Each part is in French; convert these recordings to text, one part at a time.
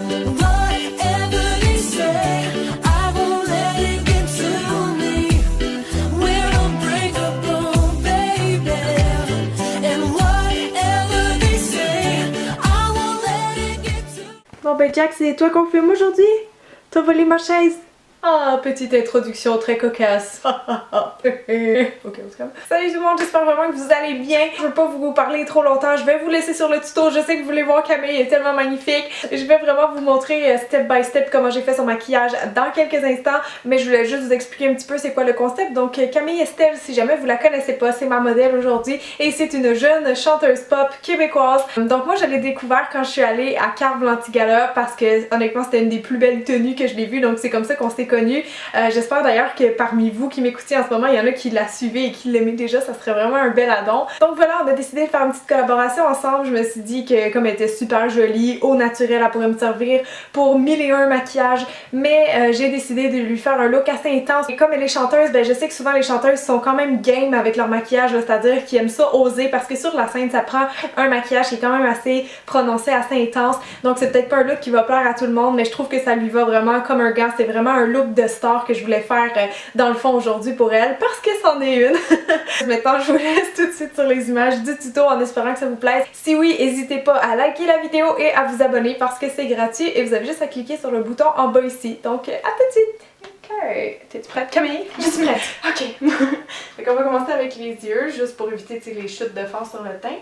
Whatever they say, I won't let it get to me. We're unbreakable, baby. And whatever they say, I won't let it get to me. Bon ben Jack, c'est toi qu'on filme aujourd'hui? T'as volé ma chaise? Ah, petite introduction très cocasse. Ok, on se calme. Salut tout le monde, j'espère vraiment que vous allez bien. Je veux pas vous parler trop longtemps, je vais vous laisser sur le tuto. Je sais que vous voulez voir Camille, elle est tellement magnifique. Je vais vraiment vous montrer step by step comment j'ai fait son maquillage dans quelques instants. Mais je voulais juste vous expliquer un petit peu c'est quoi le concept. Donc Camille Estelle, si jamais vous la connaissez pas, c'est ma modèle aujourd'hui. Et c'est une jeune chanteuse pop québécoise. Donc moi je l'ai découvert quand je suis allée à Carve-Lantigala parce que honnêtement c'était une des plus belles tenues que je l'ai vue. Donc c'est comme ça qu'on s'est connus. J'espère d'ailleurs que parmi vous qui m'écoutez en ce moment, il y en a qui la suivez et qui l'aimez déjà, ça serait vraiment un bel addon. Donc voilà, on a décidé de faire une petite collaboration ensemble. Je me suis dit que comme elle était super jolie, au naturel, elle pourrait me servir pour 1001 maquillages, mais j'ai décidé de lui faire un look assez intense. Et comme elle est chanteuse, ben je sais que souvent les chanteuses sont quand même game avec leur maquillage, c'est-à-dire qu'ils aiment ça oser parce que sur la scène ça prend un maquillage qui est quand même assez prononcé, assez intense. Donc c'est peut-être pas un look qui va plaire à tout le monde, mais je trouve que ça lui va vraiment comme un gant. C'est vraiment un look de star que je voulais faire dans le fond aujourd'hui pour elle parce que c'en est une. Maintenant je vous laisse tout de suite sur les images du tuto en espérant que ça vous plaise. Si oui, n'hésitez pas à liker la vidéo et à vous abonner parce que c'est gratuit et vous avez juste à cliquer sur le bouton en bas ici. Donc à tout de suite! Ok, t'es-tu prête Camille? Je suis prête. Ok. Fait qu'on va commencer avec les yeux juste pour éviter les chutes de fard sur le teint.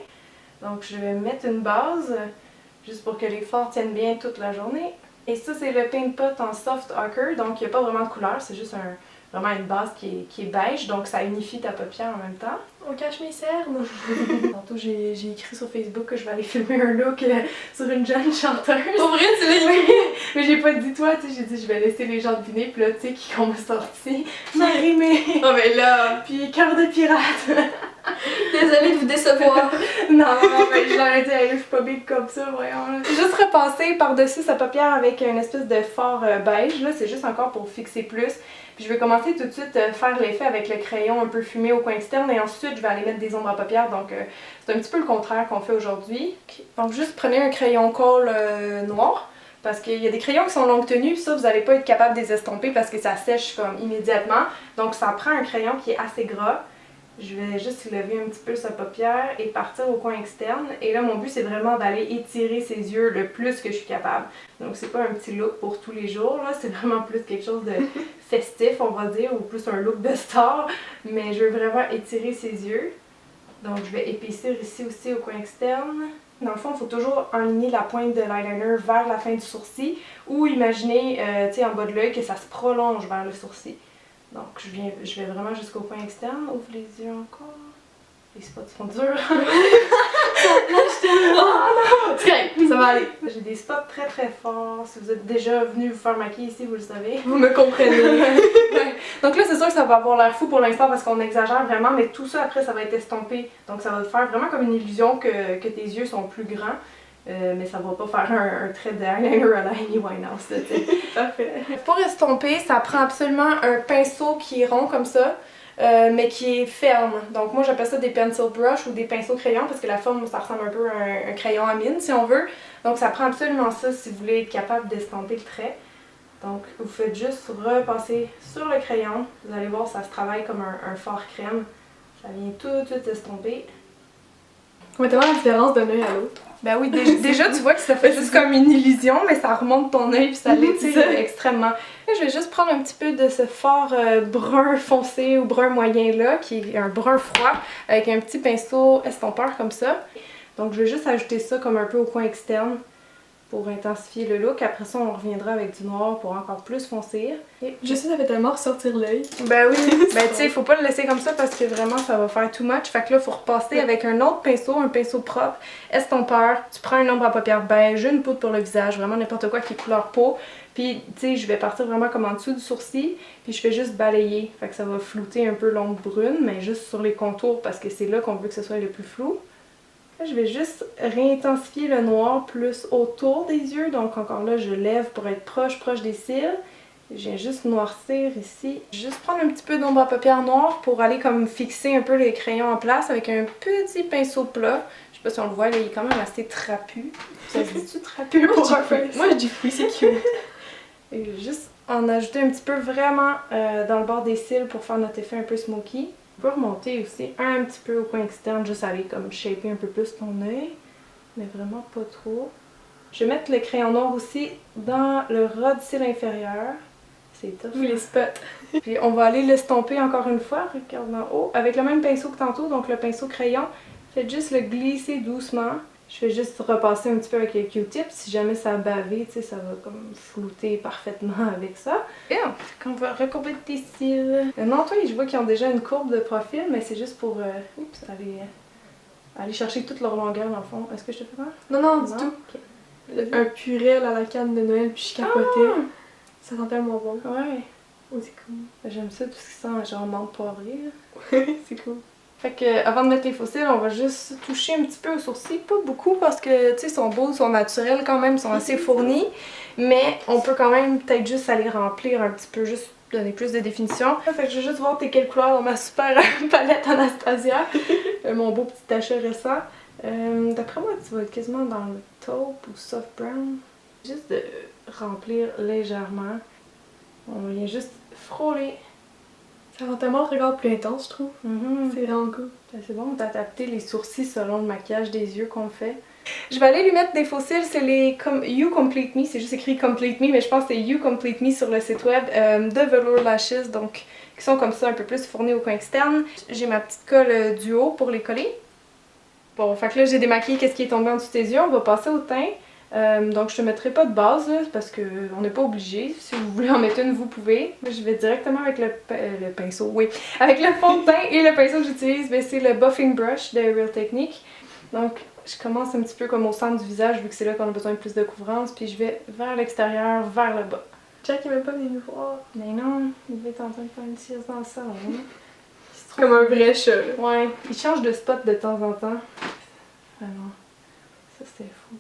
Donc je vais mettre une base juste pour que les fards tiennent bien toute la journée. Et ça c'est le Paint Pot en Soft Ochre, donc il n'y a pas vraiment de couleur, c'est juste vraiment une base qui est beige, donc ça unifie ta paupière en même temps. On cache mes cernes! Tantôt j'ai écrit sur Facebook que je vais aller filmer un look sur une jeune chanteuse. Pour vrai, tu l'as écrit? Mais j'ai pas dit toi, tu sais, j'ai dit je vais laisser les gens deviner, puis là tu sais qui qu'on m'a sorti. Marie-Mé! Oh mais là! Puis Cœur de pirate! Désolée de vous décevoir. Non, mais je l'aurais dit, hey, je suis pas big comme ça, voyons. J'ai juste repassé par-dessus sa paupière avec une espèce de fard beige, là, c'est juste encore pour fixer plus. Puis je vais commencer tout de suite faire l'effet avec le crayon un peu fumé au coin externe et ensuite je vais aller mettre des ombres à paupières, donc c'est un petit peu le contraire qu'on fait aujourd'hui. Donc juste prenez un crayon colle noir. Parce qu'il y a des crayons qui sont longue tenue, ça vous n'allez pas être capable de les estomper parce que ça sèche comme immédiatement. Donc ça prend un crayon qui est assez gras. Je vais juste lever un petit peu sa paupière et partir au coin externe. Et là, mon but, c'est vraiment d'aller étirer ses yeux le plus que je suis capable. Donc, c'est pas un petit look pour tous les jours, là. C'est vraiment plus quelque chose de festif, on va dire, ou plus un look de star. Mais je veux vraiment étirer ses yeux. Donc, je vais épaissir ici aussi au coin externe. Dans le fond, il faut toujours enligner la pointe de l'eyeliner vers la fin du sourcil. Ou imaginez, tu sais, en bas de l'œil, que ça se prolonge vers le sourcil. Donc je vais vraiment jusqu'au coin externe, ouvre les yeux encore. Les spots sont durs. Ça va aller. J'ai des spots très très forts. Si vous êtes déjà venu vous faire maquiller ici, vous le savez. Vous me comprenez. Ouais. Donc là c'est sûr que ça va avoir l'air fou pour l'instant parce qu'on exagère vraiment, mais tout ça après ça va être estompé. Donc ça va faire vraiment comme une illusion que tes yeux sont plus grands. Mais ça va pas faire un trait d'eyeliner à la Amy Winehouse. Parfait. Pour estomper, ça prend absolument un pinceau qui est rond comme ça, mais qui est ferme. Donc moi j'appelle ça des pencil brush ou des pinceaux crayons parce que la forme ça ressemble un peu à un crayon à mine si on veut. Donc ça prend absolument ça si vous voulez être capable d'estomper le trait. Donc vous faites juste repasser sur le crayon. Vous allez voir ça se travaille comme un fard crème. Ça vient tout de suite estomper. Mettez-moi la différence d'un œil à l'autre. Ben oui, déjà tu vois que ça fait juste comme une illusion, mais ça remonte ton œil puis ça l'étire extrêmement. Là, je vais juste prendre un petit peu de ce fard brun foncé ou brun moyen là, qui est un brun froid, avec un petit pinceau estompeur comme ça. Donc je vais juste ajouter ça comme un peu au coin externe pour intensifier le look. Après ça, on reviendra avec du noir pour encore plus foncir. Et je sais, ça fait tellement ressortir l'œil. Ben oui, ben tu sais, faut pas le laisser comme ça parce que vraiment ça va faire too much. Fait que là, faut repasser avec un autre pinceau, un pinceau propre, estompeur. Tu prends une ombre à paupières beige, une poudre pour le visage, vraiment n'importe quoi qui est couleur peau. Puis tu sais, je vais partir vraiment comme en dessous du sourcil, puis je fais juste balayer. Fait que ça va flouter un peu l'ombre brune, mais juste sur les contours parce que c'est là qu'on veut que ce soit le plus flou. Là, je vais juste réintensifier le noir plus autour des yeux. Donc encore là, je lève pour être proche des cils. Je viens juste noircir ici. Juste prendre un petit peu d'ombre à paupières noire pour aller comme fixer un peu les crayons en place avec un petit pinceau plat. Je sais pas si on le voit, là, il est quand même assez trapu. Ça se dit-tu trapu pour un pinceau? Moi je dis oui, c'est cute. Et juste en ajouter un petit peu vraiment dans le bord des cils pour faire notre effet un peu smoky. On peut remonter aussi un petit peu au coin externe, juste aller comme shaper un peu plus ton œil, mais vraiment pas trop. Je vais mettre le crayon noir aussi dans le ras du cil inférieur. C'est tough. Oui, les spots. Puis on va aller l'estomper encore une fois, regarde en haut, avec le même pinceau que tantôt, donc le pinceau crayon. Faites juste le glisser doucement. Je vais juste repasser un petit peu avec le Q-tip. Si jamais ça a bavé, tu sais, ça va comme flouter parfaitement avec ça. Et on va recourber tes cils. Non, toi, je vois qu'ils ont déjà une courbe de profil, mais c'est juste pour aller chercher toute leur longueur dans le fond. Est-ce que je te fais mal? Non, non, du tout. Ok. Un purel à la canne de Noël, puis je capotais. Ça sent tellement bon. Ouais. Oh, c'est cool. J'aime ça, tout ce qui sent genre menthe poivrée. C'est cool. Fait que avant de mettre les faux cils, on va juste toucher un petit peu aux sourcils, pas beaucoup parce que tu sais, ils sont beaux, ils sont naturels quand même, ils sont assez fournis, mais on peut quand même peut-être juste aller remplir un petit peu, juste donner plus de définition. Fait que je vais juste voir t'es quelle couleur dans ma super palette Anastasia, mon beau petit achat récent. D'après moi, tu vas être quasiment dans le taupe ou soft brown. Juste de remplir légèrement. On vient juste frôler. Ça rend tellement le regard plus intense, je trouve. C'est vraiment cool. C'est bon, on t'a adapté les sourcils selon le maquillage des yeux qu'on fait. Je vais aller lui mettre des faux cils, c'est les You Complete Me, c'est juste écrit Complete Me, mais je pense que c'est You Complete Me sur le site web de Velour Lashes, donc qui sont comme ça un peu plus fournis au coin externe. J'ai ma petite colle duo pour les coller. Bon, fait que là j'ai démaquillé qu'est-ce qui est tombé en dessous de tes yeux, on va passer au teint. Donc je te mettrai pas de base là, parce qu'on n'est pas obligé. Si vous voulez en mettre une, vous pouvez. Moi, je vais directement avec le pinceau, oui. Avec le fond de teint et le pinceau que j'utilise, c'est le Buffing Brush de Real Technique. Donc je commence un petit peu comme au centre du visage vu que c'est là qu'on a besoin de plus de couvrance. Puis je vais vers l'extérieur, vers le bas. Jack il est même pas venu nous voir. Mais non, il va être en train de faire une sieste dans le salon. Comme un vrai chat. Là. Ouais, il change de spot de temps en temps. Vraiment, ça c'était fou.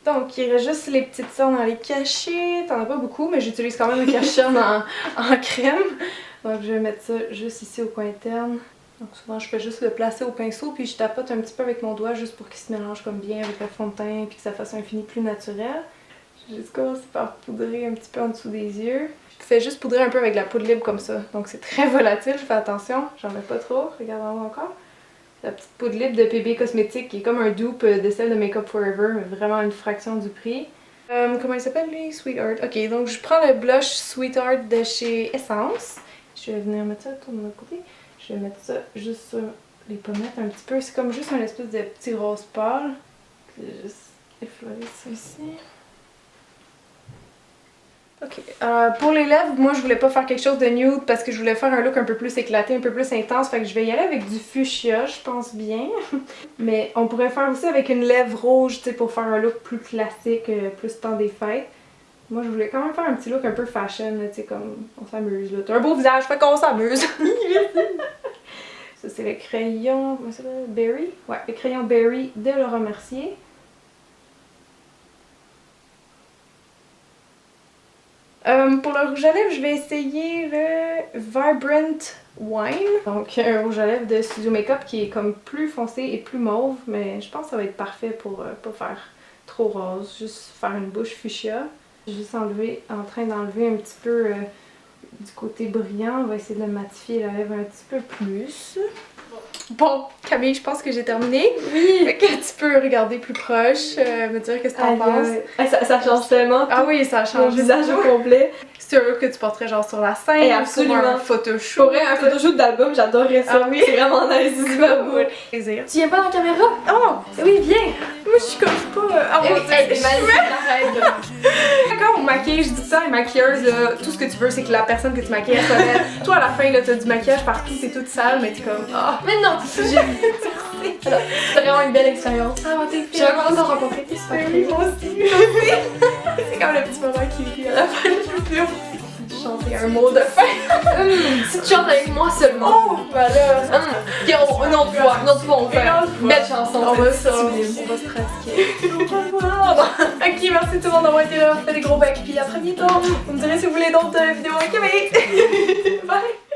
Donc, il reste juste les petites cernes à les cacher. T'en as pas beaucoup, mais j'utilise quand même le cache-cerne en crème. Donc, je vais mettre ça juste ici au coin interne. Donc, souvent, je fais juste le placer au pinceau, puis je tapote un petit peu avec mon doigt juste pour qu'il se mélange comme bien avec le fond de teint, puis que ça fasse un fini plus naturel. Je vais juste commencer par poudrer un petit peu en dessous des yeux. Je fais juste poudrer un peu avec de la poudre libre comme ça. Donc, c'est très volatile, je fais attention. J'en mets pas trop. Regarde en haut encore. La petite poudre libre de PB Cosmétiques qui est comme un dupe de celle de Makeup Forever, mais vraiment une fraction du prix. Comment il s'appelle lui? Sweetheart. Ok, donc je prends le blush Sweetheart de chez Essence. Je vais venir mettre ça autour de l'autre côté. Je vais mettre ça juste sur les pommettes un petit peu. C'est comme juste un espèce de petit rose pâle. Je vais juste effleurer ça ici. Ok, pour les lèvres, moi je voulais pas faire quelque chose de nude parce que je voulais faire un look un peu plus éclaté, un peu plus intense, fait que je vais y aller avec du fuchsia, je pense bien. Mais on pourrait faire aussi avec une lèvre rouge, tu sais, pour faire un look plus classique, plus temps des fêtes. Moi je voulais quand même faire un petit look un peu fashion, tu sais, comme on s'amuse là. T'as un beau visage, fait qu'on s'amuse! Ça c'est le crayon, comment ça s'appelle? Berry? Ouais, le crayon Berry de Laura Mercier. Pour le rouge à lèvres, je vais essayer le Vibrant Wine. Donc un rouge à lèvres de Studio Makeup qui est comme plus foncé et plus mauve, mais je pense que ça va être parfait pour pas faire trop rose, juste faire une bouche fuchsia. J'ai juste en train d'enlever un petit peu du côté brillant, on va essayer de matifier la lèvre un petit peu plus. Bon, Camille, je pense que j'ai terminé. Oui! Fait que tu peux regarder plus proche, me dire qu'est-ce que t'en penses. Ça change tellement. Ah oui, ça change. Mon visage au complet. C'est un look que tu porterais genre sur la scène, Et ou absolument. sur un photoshoot. Pour un photoshoot d'album, j'adorerais ça. Ah oui? C'est vraiment nice, c'est pas beau. Plaisir. Tu viens pas dans la caméra? Oh! Oui, viens! Moi je suis comme pas... Ah mon Dieu, Hey, t'es magnifique, arrête. Quand on maquille, je dis ça, les maquilleuses, là, tout ce que tu veux, c'est que la personne que tu maquilles, elle s'honnête. Toi, à la fin, là, t'as du maquillage partout, t'es toute sale, mais t'es comme... Ah! Mais non, alors, c'est vraiment une belle expérience. Ah, t'es J'ai vraiment hâte de rencontrer tes super Oui, moi aussi. C'est comme le petit moment qui est à la fin du vidéo. chanter un mot de fin. Si tu chantes avec moi seulement. Oh, voilà. Puis une autre fois, on fait une belle chanson. On va se sublime. pratiquer. Ok, merci tout le monde d'avoir été là. Faites des gros becs. Puis à très bientôt. Vous me direz si vous voulez d'autres vidéos avec Camille. Bye.